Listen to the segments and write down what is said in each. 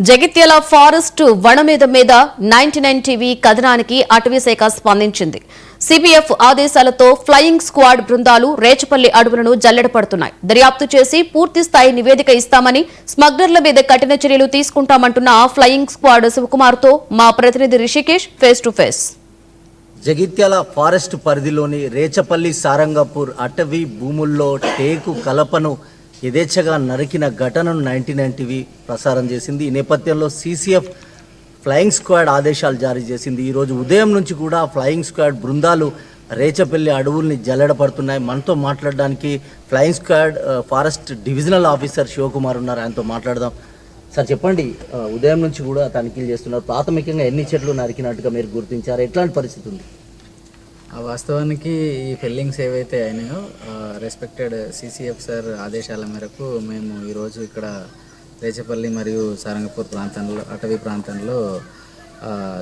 Jagtial forest వనమేద మీద 99 TV కథనానికి అటవీ శాఖ స్పందించింది. సిబిఎఫ్ ఆదేశాలతో ఫ్లయింగ్ స్క్వాడ్ బృందాలు రేచపల్లి అడవులను జల్లెడపడుతున్నాయి. దర్యాప్తు చేసి పూర్తి స్థాయి నివేదిక ఇస్తామని, స్మగ్లర్ల మీద కఠిన చర్యలు తీసుకుంటామంటున్న ఫ్లయింగ్ స్క్వాడ్ శివకుమార్తో మా ప్రతినిధి Rishikesh face to face. Jagtial forest పరిధిలోని రేచపల్లి సారంగపూర్ అటవీ భూముల్లో టేకు కలపను యథేచ్ఛగా నరికిన ఘటనను 99 టీవీ ప్రసారం చేసింది. ఈ నేపథ్యంలో సిసిఎఫ్ ఫ్లయింగ్ స్క్వాడ్ ఆదేశాలు జారీ చేసింది. ఈరోజు ఉదయం నుంచి కూడా ఫ్లయింగ్ స్క్వాడ్ బృందాలు రేచపల్లి అడవుల్ని జల్లెడపడుతున్నాయి. మనతో మాట్లాడడానికి flying squad forest divisional officer Shivakumar ఉన్నారు. ఆయనతో మాట్లాడదాం. సార్ చెప్పండి, ఉదయం నుంచి కూడా తనిఖీలు చేస్తున్నారు. ప్రాథమికంగా ఎన్ని చెట్లు నరికినట్టుగా మీరు గుర్తించారు? ఎట్లాంటి పరిస్థితి ఉంది? వాస్తవానికి ఈ ఫెల్లింగ్స్ ఏవైతే అయినాయో రెస్పెక్టెడ్ సిసిఎఫ్ సార్ ఆదేశాల మేరకు మేము ఈరోజు ఇక్కడ రేచపల్లి మరియు సారంగపూర్ ప్రాంతంలో అటవీ ప్రాంతంలో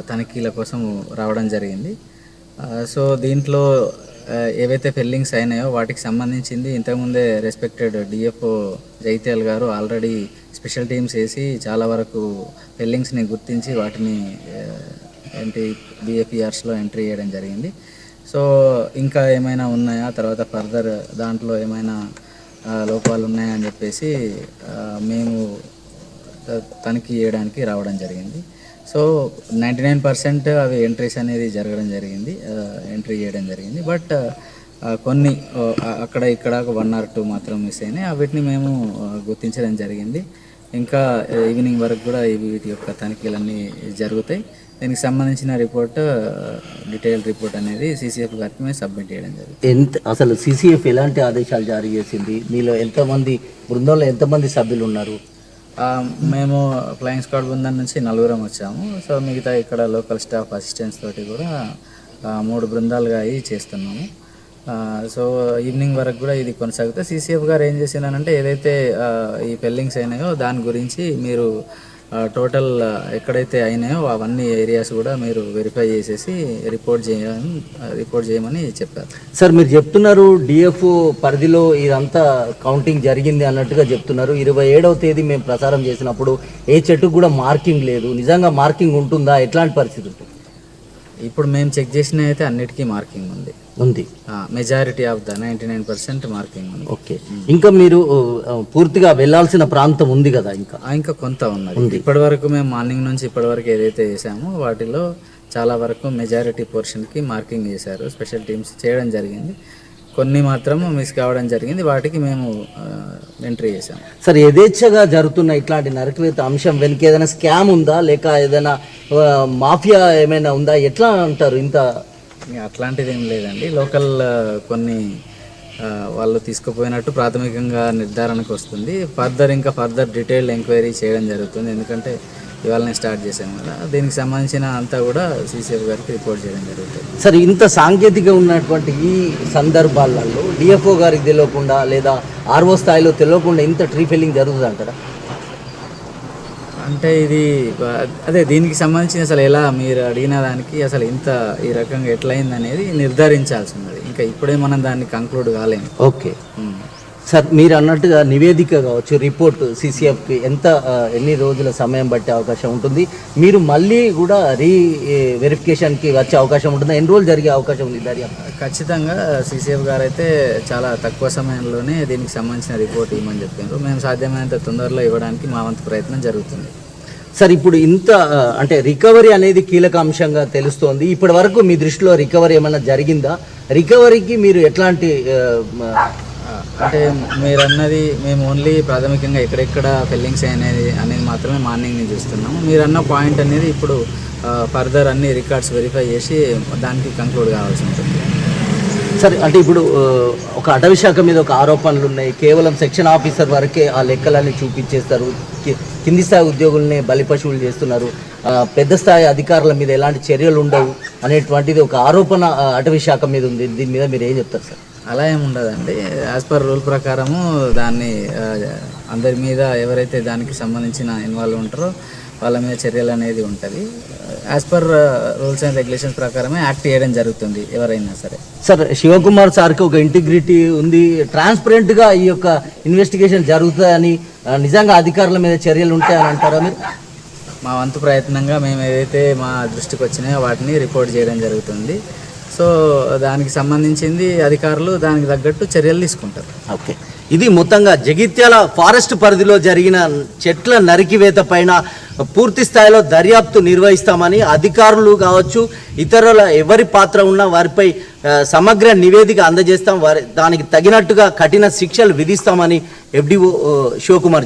తనిఖీల కోసం రావడం జరిగింది. సో దీంట్లో ఏవైతే ఫెల్లింగ్స్ అయినాయో వాటికి సంబంధించింది ఇంతకుముందే రెస్పెక్టెడ్ డిఎఫ్ఓ జైత్యాల్ గారు ఆల్రెడీ స్పెషల్ టీమ్స్ వేసి చాలా వరకు ఫెల్లింగ్స్ని గుర్తించి వాటిని బిఎఫ్ఈఆర్స్లో ఎంట్రీ చేయడం జరిగింది. సో ఇంకా ఏమైనా ఉన్నాయా, తర్వాత ఫర్దర్ దాంట్లో ఏమైనా లోపాలు ఉన్నాయా అని చెప్పేసి మేము తనిఖీ చేయడానికి రావడం జరిగింది. సో 99% అవి ఎంట్రీస్ అనేది ఎంట్రీ చేయడం జరిగింది. బట్ కొన్ని అక్కడ ఇక్కడ 1 or 2 మాత్రం మిస్ అయినాయి. వీటిని మేము గుర్తించడం జరిగింది. ఇంకా ఈవినింగ్ వరకు కూడా వీటి యొక్క తనిఖీలన్నీ జరుగుతాయి. దీనికి సంబంధించిన రిపోర్ట్ డీటెయిల్ రిపోర్ట్ అనేది సిసిఎఫ్ గారికి మేము సబ్మిట్ చేయడం జరిగింది. అసలు సిసిఎఫ్ ఎలాంటి ఆదేశాలు జారీ చేసింది? మీలో ఎంతమంది బృందంలో ఎంతమంది సభ్యులు ఉన్నారు? మేము ఫ్లయింగ్ స్క్వాడ్ బృందం నుంచి 4 వచ్చాము. సో మిగతా ఇక్కడ లోకల్ స్టాఫ్ అసిస్టెంట్స్ తోటి కూడా 3 బృందాలుగా అయి చేస్తున్నాము. సో ఈవినింగ్ వరకు కూడా ఇది కొనసాగుతుంది. సిసిఎఫ్ గారు ఏం చేసిందనంటే ఏదైతే ఈ ఫెల్లింగ్స్ అయినాయో దాని గురించి మీరు టోటల్ ఎక్కడైతే అయినాయో అవన్నీ ఏరియాస్ కూడా మీరు వెరిఫై చేసేసి రిపోర్ట్ చేయమని చెప్పారు. సార్ మీరు చెప్తున్నారు డిఎఫ్ఓ పరిధిలో ఇదంతా కౌంటింగ్ జరిగింది అన్నట్టుగా చెప్తున్నారు. 27వ తేదీ మేము ప్రసారం చేసినప్పుడు ఏ చెట్టుకు కూడా మార్కింగ్ లేదు. నిజంగా మార్కింగ్ ఉంటుందా? ఎట్లాంటి పరిస్థితి ఉంటుంది? ఇప్పుడు మేము చెక్ చేసిన అయితే అన్నిటికీ మార్కింగ్ ఉంది. మెజారిటీ ఆఫ్ ద 99% మార్కింగ్ ఉంది. ఓకే, ఇంకా మీరు పూర్తిగా వెళ్ళాల్సిన ప్రాంతం ఉంది కదా? ఇంకా కొంత ఉన్నది. ఇప్పటి వరకు మేము మార్నింగ్ నుంచి ఇప్పటి వరకు ఏదైతే వేసామో వాటిలో చాలా వరకు మెజారిటీ పోర్షన్కి మార్కింగ్ చేశారు. స్పెషల్ టీమ్స్ చేయడం జరిగింది. కొన్ని మాత్రం మిస్ కావడం జరిగింది. వాటికి మేము ఎంట్రీ చేసాము. సార్ యథేచ్ఛగా జరుగుతున్న ఇట్లాంటి నరకవేత అంశం వెనుక ఏదైనా స్కామ్ ఉందా, లేక ఏదైనా మాఫియా ఏమైనా ఉందా? ఎట్లా అంటారు? ఇంత అట్లాంటిది ఏం లేదండి. లోకల్ కొన్ని వాళ్ళు తీసుకుపోయినట్టు ప్రాథమికంగా నిర్ధారణకు వస్తుంది. ఫర్దర్ డీటెయిల్డ్ ఎంక్వైరీ చేయడం జరుగుతుంది. ఎందుకంటే ఇవాళనే స్టార్ట్ చేసాం కదా. దీనికి సంబంధించిన అంతా కూడా సిసిఎఫ్ గారికి రిపోర్ట్ చేయడం జరుగుతుంది. సార్ ఇంత సాంకేతిక ఉన్నటువంటి ఈ సందర్భాలలో డిఎఫ్ఓ గారికి తెలియకుండా లేదా ఆర్ఓ స్థాయిలో తెలియకుండా ఇంత ట్రీ ఫెల్లింగ్ జరుగుతుంది అంటారా? అంటే ఇది దీనికి సంబంధించిన అసలు ఎలా మీరు అడిగిన దానికి అసలు ఇంత ఈ రకంగా ఎట్లయింది అనేది నిర్ధారించాల్సి ఉన్నది. ఇంకా ఇప్పుడే మనం దాన్ని కంక్లూడ్ కాలేము. ఓకే సార్, మీరు అన్నట్టుగా నివేదిక కావచ్చు, రిపోర్ట్ సిసిఎఫ్కి ఎన్ని రోజుల సమయం పట్టే అవకాశం ఉంటుంది? మీరు మళ్ళీ కూడా వెరిఫికేషన్కి వచ్చే అవకాశం ఉంటుందా? ఎన్ని రోజులు జరిగే అవకాశం ఉంది దర్యాప్తు? ఖచ్చితంగా సిసిఎఫ్ గారు అయితే చాలా తక్కువ సమయంలోనే దీనికి సంబంధించిన రిపోర్ట్ ఇవ్వమని చెప్పారు. మేము సాధ్యమైనంత తొందరలో ఇవ్వడానికి మా వంతు ప్రయత్నం జరుగుతుంది. సార్ ఇప్పుడు ఇంత అంటే రికవరీ అనేది కీలక అంశంగా తెలుస్తోంది. ఇప్పటి వరకు మీ దృష్టిలో రికవరీ ఏమైనా జరిగిందా? రికవరీకి మీరు ఎట్లాంటి అంటే మీరు అన్నది మేము ఓన్లీ ప్రాథమికంగా ఎక్కడెక్కడ ఫెల్లింగ్స్ అనేది మాత్రమే మార్నింగ్ నుంచి చూస్తున్నాము. మీరు అన్న పాయింట్ అనేది ఇప్పుడు ఫర్దర్ అన్ని రికార్డ్స్ వెరిఫై చేసి దానికి కంక్లూడ్ కావాల్సి ఉంటుంది. సరే, అంటే ఇప్పుడు ఒక అటవీ శాఖ మీద ఒక ఆరోపణలు ఉన్నాయి. కేవలం సెక్షన్ ఆఫీసర్ వరకే ఆ లెక్కలన్నీ చూపించేస్తారు. కింది స్థాయి ఉద్యోగుల్ని బలిపశువులు చేస్తున్నారు. పెద్ద స్థాయి అధికారుల మీద ఎలాంటి చర్యలు ఉండవు అనేటువంటిది ఒక ఆరోపణ అటవీ శాఖ మీద ఉంది. దీని మీద మీరు ఏం చెప్తారు సార్? అలా ఏమి ఉండదండి. యాజ్ పర్ రూల్ ప్రకారము దాన్ని అందరి మీద ఎవరైతే దానికి సంబంధించిన ఇన్వాల్వ్ ఉంటారో వాళ్ళ మీద చర్యలు అనేది ఉంటుంది. As per rules and regulations ప్రకారమే యాక్ట్ చేయడం జరుగుతుంది ఎవరైనా సరే. సార్ శివకుమార్ సార్కి ఒక ఇంటిగ్రిటీ ఉంది, ట్రాన్స్పరెంట్గా ఈ యొక్క ఇన్వెస్టిగేషన్ జరుగుతుందని నిజంగా అధికారుల మీద చర్యలు ఉంటాయని అంటారా మీరు? మా వంతు ప్రయత్నంగా మేము ఏదైతే మా దృష్టికి వచ్చినాయో వాటిని రిపోర్ట్ చేయడం జరుగుతుంది. సో దానికి సంబంధించింది అధికారులు దానికి తగ్గట్టు చర్యలు తీసుకుంటారు. ఓకే, ఇది మొత్తంగా జగిత్యాల ఫారెస్ట్ పరిధిలో జరిగిన చెట్ల నరికివేత పైన పూర్తి స్థాయిలో దర్యాప్తు నిర్వహిస్తామని అధికారులు కావచ్చు, ఇతరుల ఎవరి పాత్ర ఉన్నా వారిపై సమగ్ర నివేదిక అందజేస్తాం, దానికి తగినట్టుగా కఠిన శిక్షలు విధిస్తామని FDO శివకుమార్ చెప్పారు.